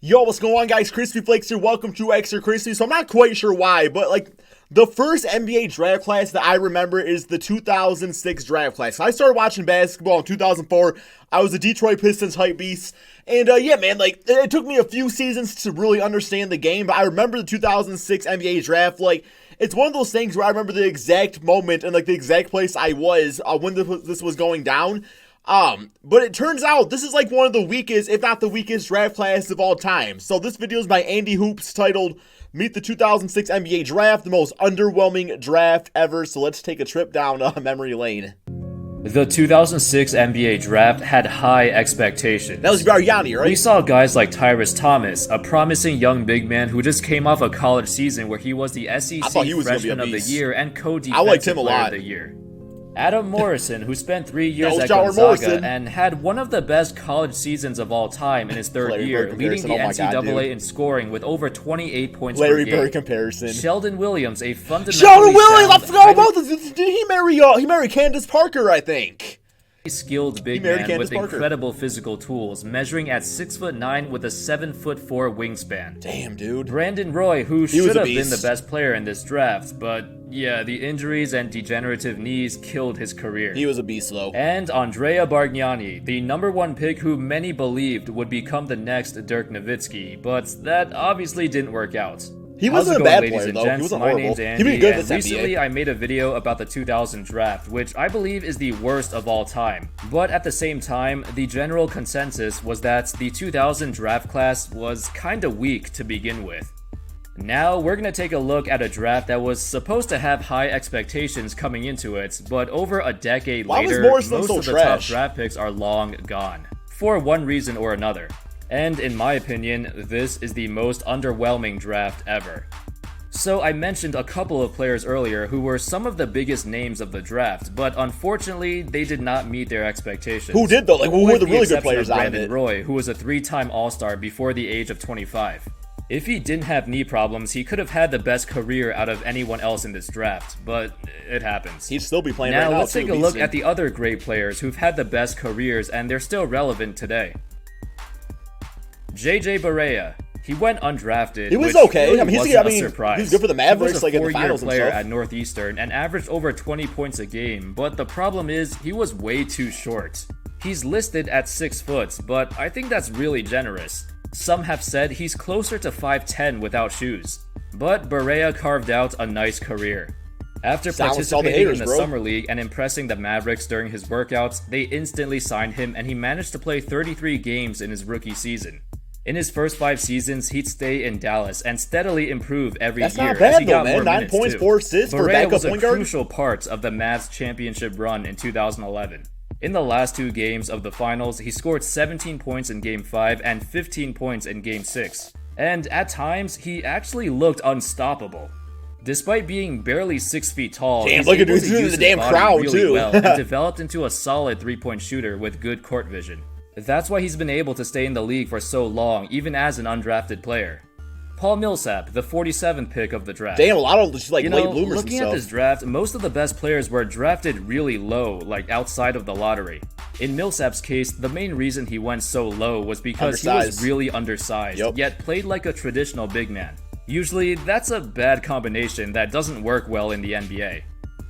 Yo, what's going on, guys? Crispy Flakes here. Welcome to Extra Crispy. So I'm not quite sure why, but the first NBA draft class that I remember is the 2006 draft class. I started watching basketball in 2004. I was a Detroit Pistons hype beast. And yeah, man, it took me a few seasons to really understand the game, but I remember the 2006 NBA draft. It's one of those things where I remember the exact moment and the exact place I was when this was going down. But it turns out this is one of the weakest, if not the weakest draft class of all time. So this video is by Andy Hoops titled Meet the 2006 NBA Draft, the most underwhelming draft ever. So let's take a trip down memory lane. The 2006 NBA Draft had high expectations. That was Barea, right? We saw guys like Tyrese Thomas, a promising young big man who just came off a college season where he was the SEC Freshman of the Year and co-defensive player of the year. Adam Morrison, who spent 3 years at Gonzaga and had one of the best college seasons of all time in his third year, leading the NCAA in scoring with over 28 points per game. Bird comparison. Sheldon Williams, a fundamentally Sheldon Williams! I forgot about this. Did he marry Candace Parker, I think? Skilled big man with incredible physical tools, measuring at 6'9" with a 7'4" wingspan. Damn, dude. Brandon Roy, who should have been the best player in this draft, but yeah, the injuries and degenerative knees killed his career. He was a beast, though. And Andrea Bargnani, the ¡1 pick who many believed would become the next Dirk Nowitzki, but that obviously didn't work out. He wasn't a bad player, though. He wasn't horrible. My name's Andy, and recently I made a video about the 2000 draft, which I believe is the worst of all time. But at the same time, the general consensus was that the 2000 draft class was kinda weak to begin with. Now, we're gonna take a look at a draft that was supposed to have high expectations coming into it, but over a decade later, most of the top draft picks are long gone, for one reason or another. And in my opinion, this is the most underwhelming draft ever. So I mentioned a couple of players earlier who were some of the biggest names of the draft, but unfortunately, they did not meet their expectations. Who did though? Who were the really good players out of it? Brandon Roy, who was a 3-time All-Star before the age of 25. If he didn't have knee problems, he could have had the best career out of anyone else in this draft, but it happens. He'd still be playing right now. Now let's take a look at the other great players who've had the best careers and they're still relevant today. JJ Barea. He went undrafted. He was okay. Really wasn't a surprise. He was good for the Mavericks, in the finals. He was a 4-year player at Northeastern and averaged over 20 points a game, but the problem is he was way too short. He's listed at 6 foot, but I think that's really generous. Some have said he's closer to 5'10" without shoes. But Barea carved out a nice career. After participating in the Summer League and impressing the Mavericks during his workouts, they instantly signed him and he managed to play 33 games in his rookie season. In his first 5 seasons, he'd stay in Dallas and steadily improve every year. That's not bad though, man. 9 points, 4 assists for backup point guard. Barea was a crucial part of the Mavs championship run in 2011. In the last 2 games of the finals, he scored 17 points in Game 5 and 15 points in Game 6. And at times, he actually looked unstoppable. Despite being barely 6 feet tall, he was able to use his body really well and developed into a solid 3-point shooter with good court vision. That's why he's been able to stay in the league for so long, even as an undrafted player. Paul Millsap, the 47th pick of the draft. Damn, a lot of just late bloomers looking at this draft, most of the best players were drafted really low, outside of the lottery. In Millsap's case, the main reason he went so low was because he was really undersized, yet played like a traditional big man. Usually, that's a bad combination that doesn't work well in the NBA.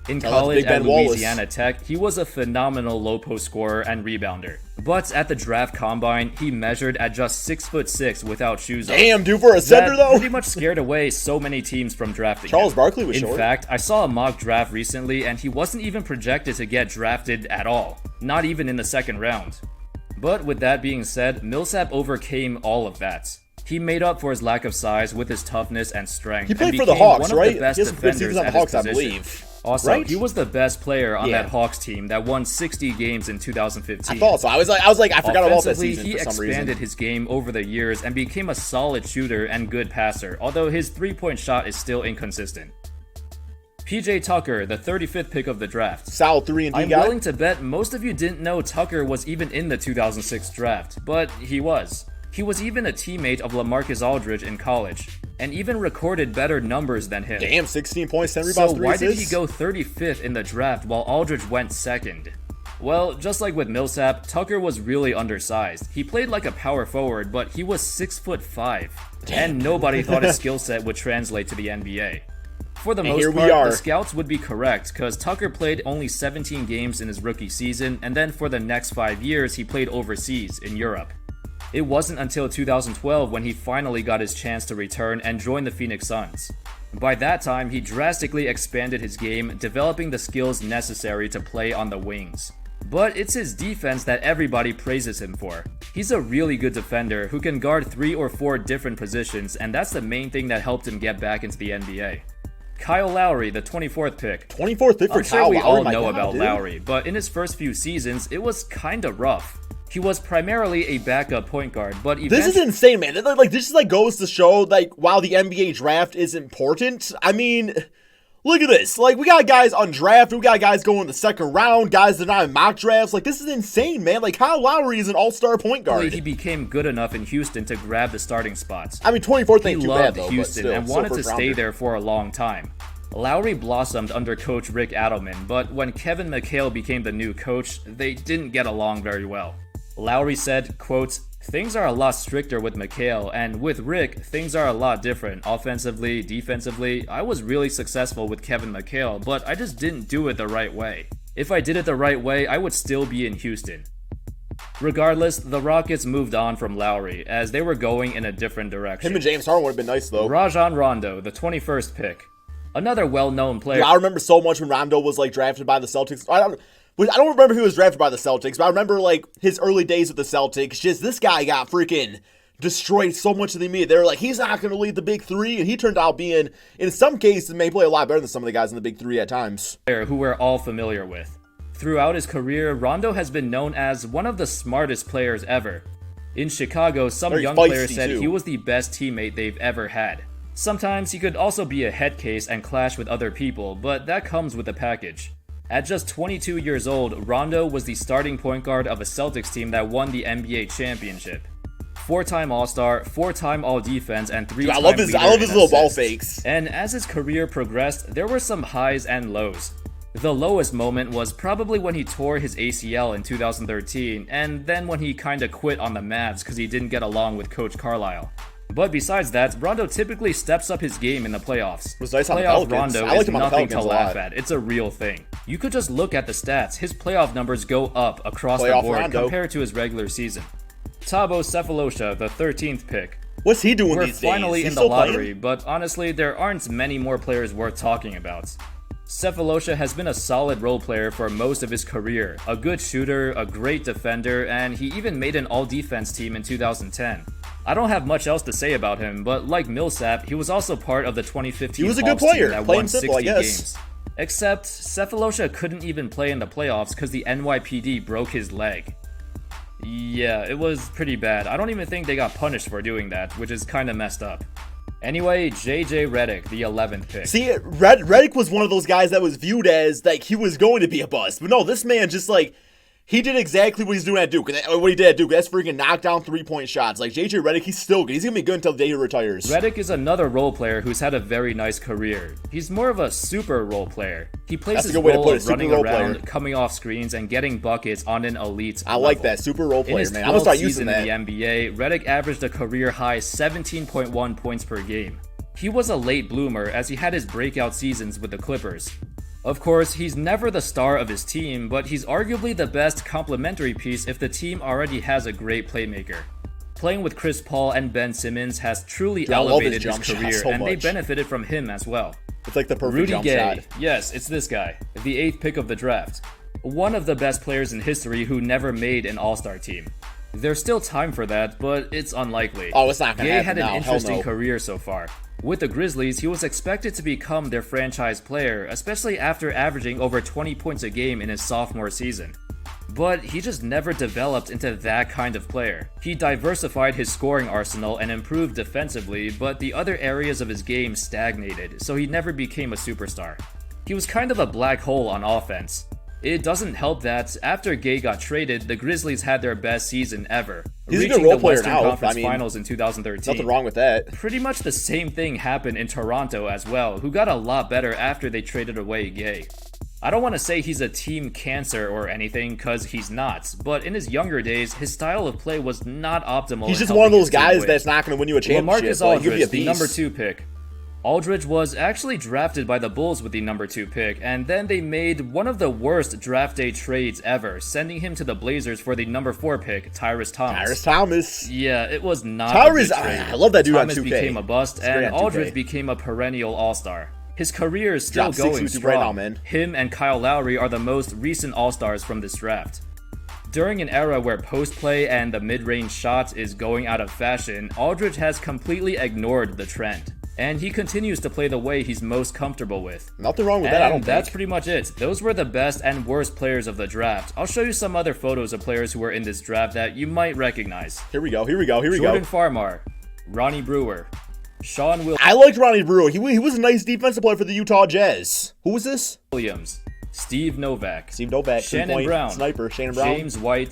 In college at Louisiana Tech, he was a phenomenal low post scorer and rebounder. But at the draft combine, he measured at just 6'6" without shoes on. Damn, dude, for a center though? Pretty much scared away so many teams from drafting Charles Barkley was short. In fact, I saw a mock draft recently and he wasn't even projected to get drafted at all. Not even in the second round. But with that being said, Millsap overcame all of that. He made up for his lack of size with his toughness and strength. He played for the Hawks, right? He has some good seasons on the Hawks, I believe. Also, he was the best player on that Hawks team that won 60 games in 2015. I thought so. I forgot about that season he for some reason. expanded his game over the years and became a solid shooter and good passer, although his 3-point shot is still inconsistent. PJ Tucker, the 35th pick of the draft. Solid 3 and D guy. I'm willing to bet most of you didn't know Tucker was even in the 2006 draft, but he was. He was even a teammate of LaMarcus Aldridge in college, and even recorded better numbers than him. Damn, 16 points, 10 rebounds, 3 assists. So why did he go 35th in the draft while Aldridge went 2nd? Well, just like with Millsap, Tucker was really undersized. He played like a power forward, but he was 6'5", and nobody thought his skill set would translate to the NBA. For the most part, the scouts would be correct, because Tucker played only 17 games in his rookie season, and then for the next 5 years, he played overseas, in Europe. It wasn't until 2012 when he finally got his chance to return and join the Phoenix Suns. By that time, he drastically expanded his game, developing the skills necessary to play on the wings. But it's his defense that everybody praises him for. He's a really good defender who can guard 3 or 4 different positions, and that's the main thing that helped him get back into the NBA. Kyle Lowry, the 24th pick. 24th pick for Kyle Lowry? I'm sure we all know about Lowry, but in his first few seasons, it was kinda rough. He was primarily a backup point guard, but eventually... This is insane, man. This just goes to show, while the NBA draft is important, I mean... Look at this. We got guys undrafted. We got guys going in the second round. Guys that are not in mock drafts. This is insane, man. Kyle Lowry is an all-star point guard. He became good enough in Houston to grab the starting spots. I mean, 24th ain't too bad, though. He loved Houston and wanted to stay there for a long time. Lowry blossomed under coach Rick Adelman, but when Kevin McHale became the new coach, they didn't get along very well. Lowry said, quote, "Things are a lot stricter with McHale, and with Rick, things are a lot different. Offensively, defensively, I was really successful with Kevin McHale, but I just didn't do it the right way. If I did it the right way, I would still be in Houston." Regardless, the Rockets moved on from Lowry, as they were going in a different direction. Him and James Harden would have been nice, though. Rajon Rondo, the 21st pick. Another well-known player. Yeah, I remember so much when Rondo was, drafted by the Celtics. I don't remember who was drafted by the Celtics, but I remember, his early days with the Celtics. Just, this guy got freaking destroyed so much of the media. They were like, he's not going to lead the big three, and he turned out being, in some cases, may play a lot better than some of the guys in the big three at times. Who we're all familiar with. Throughout his career, Rondo has been known as one of the smartest players ever. In Chicago, some young players said he was the best teammate they've ever had. Sometimes he could also be a head case and clash with other people, but that comes with the package. At just 22 years old, Rondo was the starting point guard of a Celtics team that won the NBA championship. 4-time All-Star, 4-time All-Defense, and 3-time I love his little ball fakes. And as his career progressed, there were some highs and lows. The lowest moment was probably when he tore his ACL in 2013, and then when he kinda quit on the Mavs because he didn't get along with Coach Carlisle. But besides that, Rondo typically steps up his game in the playoffs. It was nice Playoff Rondo is nothing to laugh at. It's a real thing. You could just look at the stats. His playoff numbers go up across the board compared to his regular season. Thabo Sefolosha, the 13th pick. What's he doing We're these days? finally in the lottery, but honestly, there aren't many more players worth talking about. Sefolosha has been a solid role player for most of his career, a good shooter, a great defender, and he even made an all-defense team in 2010. I don't have much else to say about him, but like Millsap, he was also part of the 2015 He was a good player, that won 60 games. Except, Sefolosha couldn't even play in the playoffs because the NYPD broke his leg. Yeah, it was pretty bad. I don't even think they got punished for doing that, which is kinda messed up. Anyway, JJ Redick, the 11th pick. See, Redick was one of those guys that was viewed as, he was going to be a bust. But no, this man just, he did exactly what he's doing at Duke. What he did at Duke, that's freaking knockdown three-point shots. JJ Redick, he's still good. He's going to be good until the day he retires. Redick is another role player who's had a very nice career. He's more of a super role player. He plays his role of running around, coming off screens, and getting buckets on an elite level. I like that. Super role player, man. I'm going to start using that. In the NBA, Redick averaged a career-high 17.1 points per game. He was a late bloomer as he had his breakout seasons with the Clippers. Of course, he's never the star of his team, but he's arguably the best complementary piece if the team already has a great playmaker. Playing with Chris Paul and Ben Simmons has truly elevated his career, and they benefited from him as well. It's like the perfect Rudy jump Gay. shot. Yes, it's this guy, the 8th pick of the draft. One of the best players in history who never made an All-Star team. There's still time for that, but it's unlikely. Oh, it's not gonna happen Gay had an now. interesting career so far. With the Grizzlies, he was expected to become their franchise player, especially after averaging over 20 points a game in his sophomore season. But he just never developed into that kind of player. He diversified his scoring arsenal and improved defensively, but the other areas of his game stagnated, so he never became a superstar. He was kind of a black hole on offense. It doesn't help that after Gay got traded, the Grizzlies had their best season ever, reaching the Western Conference Finals in 2013. Nothing wrong with that. Pretty much the same thing happened in Toronto as well, who got a lot better after they traded away Gay. I don't want to say he's a team cancer or anything, because he's not, but in his younger days, his style of play was not optimal. He's just one of those guys that's not going to win you a championship. LaMarcus Aldridge, the number 2 pick. Aldridge was actually drafted by the Bulls with the number 2 pick, and then they made one of the worst draft day trades ever, sending him to the Blazers for the number 4 pick, Tyrese Thomas. Tyrese Thomas. Yeah, it was not Tyrese, a good trade. I love that dude Thomas on 2K. became a bust, and Aldridge became a perennial all-star. His career is still going strong. Right now, man. Him and Kyle Lowry are the most recent all-stars from this draft. During an era where post-play and the mid-range shot is going out of fashion, Aldridge has completely ignored the trend. And he continues to play the way he's most comfortable with. Nothing wrong with that, I don't think. That's pretty much it. Those were the best and worst players of the draft. I'll show you some other photos of players who were in this draft that you might recognize. Here we go. Jordan Farmar, Ronnie Brewer, Sean Williams. I liked Ronnie Brewer. He was a nice defensive player for the Utah Jazz. Who was this? Steve Novak, Shannon Brown, sniper, Shannon Brown, James White,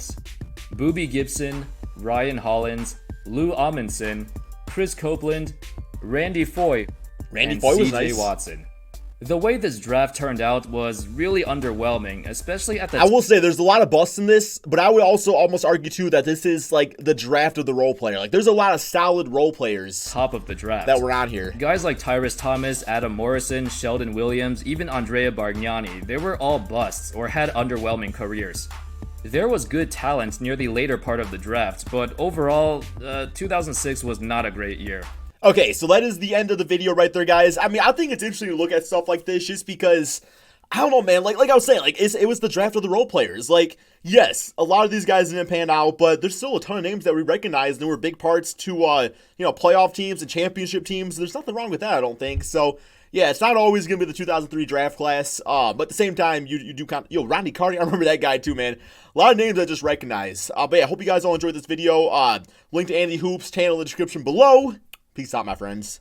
Boobie Gibson, Ryan Hollins, Lou Amundsen, Chris Copeland, Randy Foye, and was CJ nice. Watson. The way this draft turned out was really underwhelming, especially at the I will say there's a lot of busts in this, but I would also almost argue too that this is like the draft of the role player. Like there's a lot of solid role players top of the draft that were on here. Guys like Tyrese Thomas, Adam Morrison, Sheldon Williams, even Andrea Bargnani, they were all busts or had underwhelming careers. There was good talent near the later part of the draft, but overall, 2006 was not a great year. Okay, so that is the end of the video right there, guys. I mean, I think it's interesting to look at stuff like this just because, I don't know, man. Like I was saying, like it was the draft of the role players. Like, yes, a lot of these guys didn't pan out, but there's still a ton of names that we recognized and were big parts to, playoff teams and championship teams. There's nothing wrong with that, I don't think. So, yeah, it's not always going to be the 2003 draft class, but at the same time, you do kind of, Rodney Carney, I remember that guy too, man. A lot of names I just recognize. But yeah, I hope you guys all enjoyed this video. Link to Andy Hoops channel in the description below. Peace out, my friends.